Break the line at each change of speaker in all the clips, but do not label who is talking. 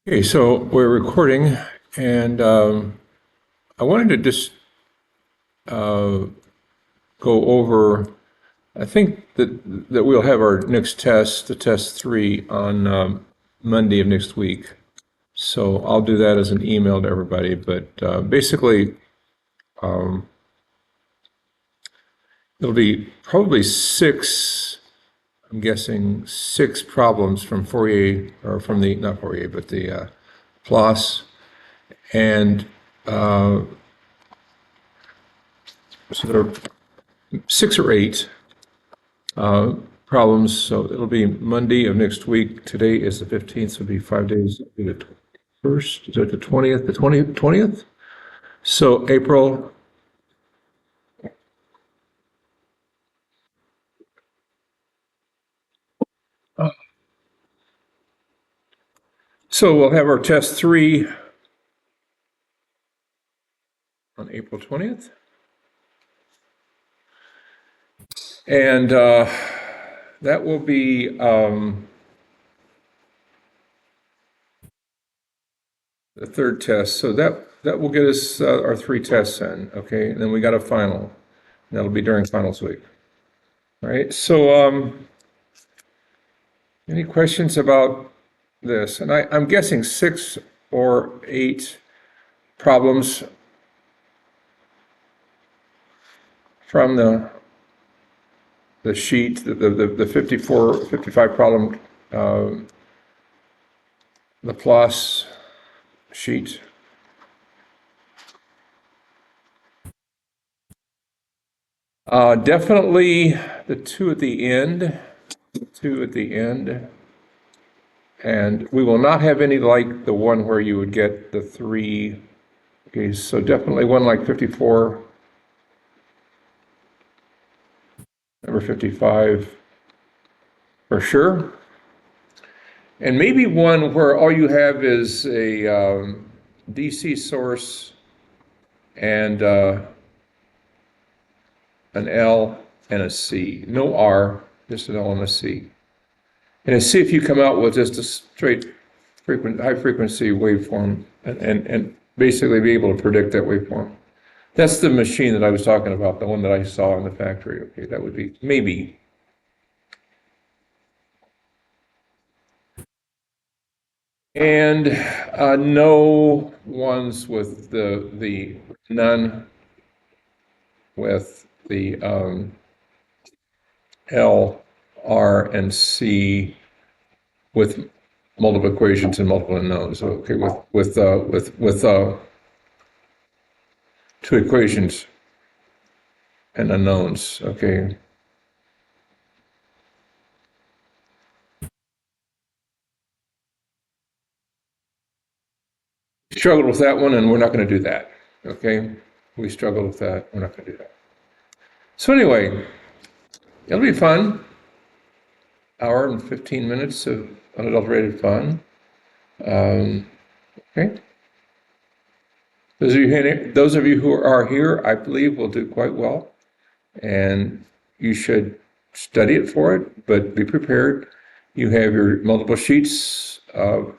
Okay, so we're recording, and I wanted to just go over. I think that we'll have our next test, the test 3, on Monday of next week. So I'll do that as an email to everybody. But basically, it'll be probably six. I'm guessing six problems from Fourier, or from the not Fourier, but the Ploss, and so there are 6 or 8 problems. So it'll be Monday of next week. Today is the 15th, so it'll be 5 days. It'll be the first, is it the 20th? The 20th? So April. So we'll have our test 3 on April 20th. And that will be the third test. So that will get us our 3 tests in, okay? And then we got a final. And that'll be during finals week. All right. So any questions about this? And I'm guessing 6 or 8 problems from the sheet, the 55 problem, the plus sheet. Definitely the 2 at the end, and we will not have any like the one where you would get the 3. Okay, so definitely one like 54, number 55 for sure. And maybe one where all you have is a DC source and an L and a C. No R, just an L and a C. And see if you come out with just a straight high frequency waveform and basically be able to predict that waveform. That's the machine that I was talking about, the one that I saw in the factory. Okay, that would be maybe. And no ones with the none with the L, R, and C with multiple equations and multiple unknowns. Okay, with 2 equations and unknowns. Okay. Struggled with that one, and we're not going to do that. Okay, we struggled with that. We're not going to do that. So anyway, it'll be fun. Hour and 15 minutes of unadulterated fun. Okay. Those of you who are here, I believe, will do quite well, and you should study it for it, but be prepared. You have your multiple sheets of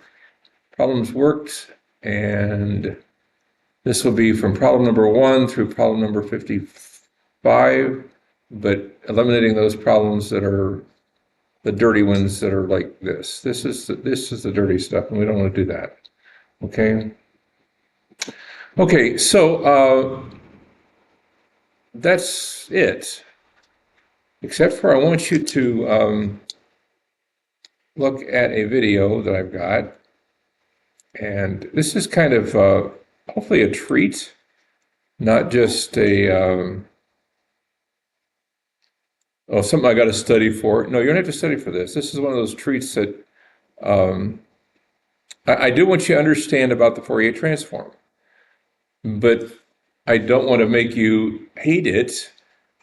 problems worked, and this will be from problem number 1 through problem number 55, but eliminating those problems that are the dirty ones that are like this. This is the dirty stuff, and we don't want to do that. Okay. Okay, so that's it. Except for I want you to look at a video that I've got, and this is kind of hopefully a treat, not just a something I got to study for. No, you don't have to study for this. This is one of those treats that I do want you to understand about the Fourier transform, but I don't want to make you hate it.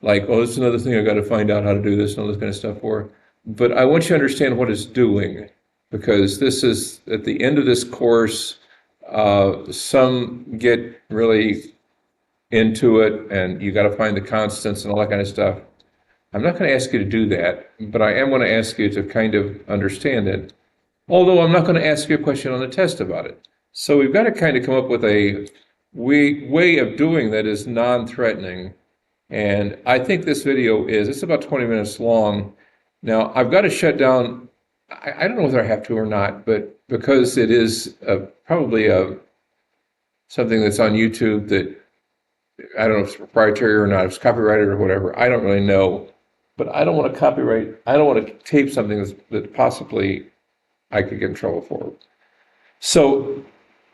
Like, oh, this is another thing I got to find out how to do this and all this kind of stuff for. But I want you to understand what it's doing, because this is at the end of this course. Some get really into it, and you got to find the constants and all that kind of stuff. I'm not going to ask you to do that, but I am going to ask you to kind of understand it. Although I'm not going to ask you a question on the test about it. So we've got to kind of come up with a way of doing that is non-threatening. And I think this video it's about 20 minutes long. Now I've got to shut down. I don't know whether I have to or not, but because it is probably something that's on YouTube that I don't know if it's proprietary or not, if it's copyrighted or whatever, I don't really know. But I don't want to copyright, I don't want to tape something that possibly I could get in trouble for. So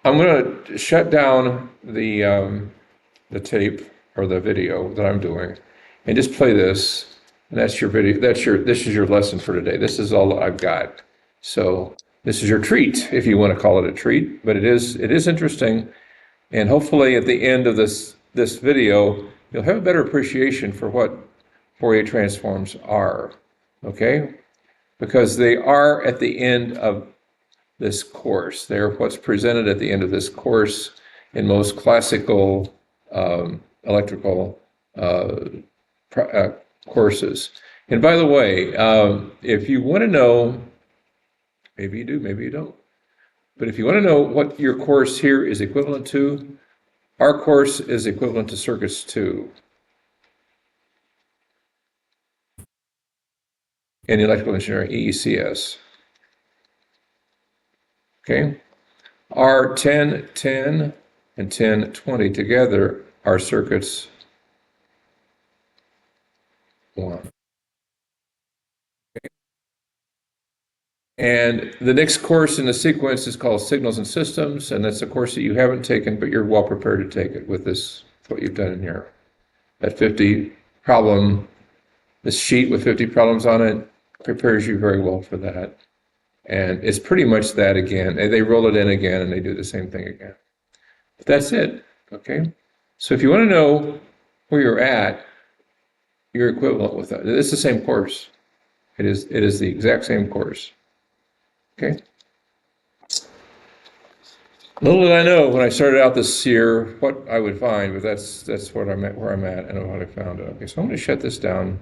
I'm going to shut down the tape or the video that I'm doing and just play this. And that's your video. This is your lesson for today. This is all I've got. So this is your treat, if you want to call it a treat, but it is interesting. And hopefully at the end of this video, you'll have a better appreciation for what Fourier transforms are. Okay? Because they are at the end of this course. They're what's presented at the end of this course in most classical electrical courses. And by the way, if you want to know, maybe you do, maybe you don't, but if you want to know what your course here is equivalent to, our course is equivalent to Circuits 2 in electrical engineering, EECS. Okay? Our 1010 and 1020 together are Circuits 1. And the next course in the sequence is called Signals and Systems, and that's a course that you haven't taken, but you're well prepared to take it with what you've done in here. That 50 problem, this sheet with 50 problems on it prepares you very well for that. And it's pretty much that again. And they roll it in again and they do the same thing again. But that's it, okay? So if you want to know where you're at, you're equivalent with that. It's the same course. It is the exact same course. Okay. Little did I know when I started out this year what I would find, but that's what I'm at, where I'm at, and what I found. Okay, so I'm going to shut this down.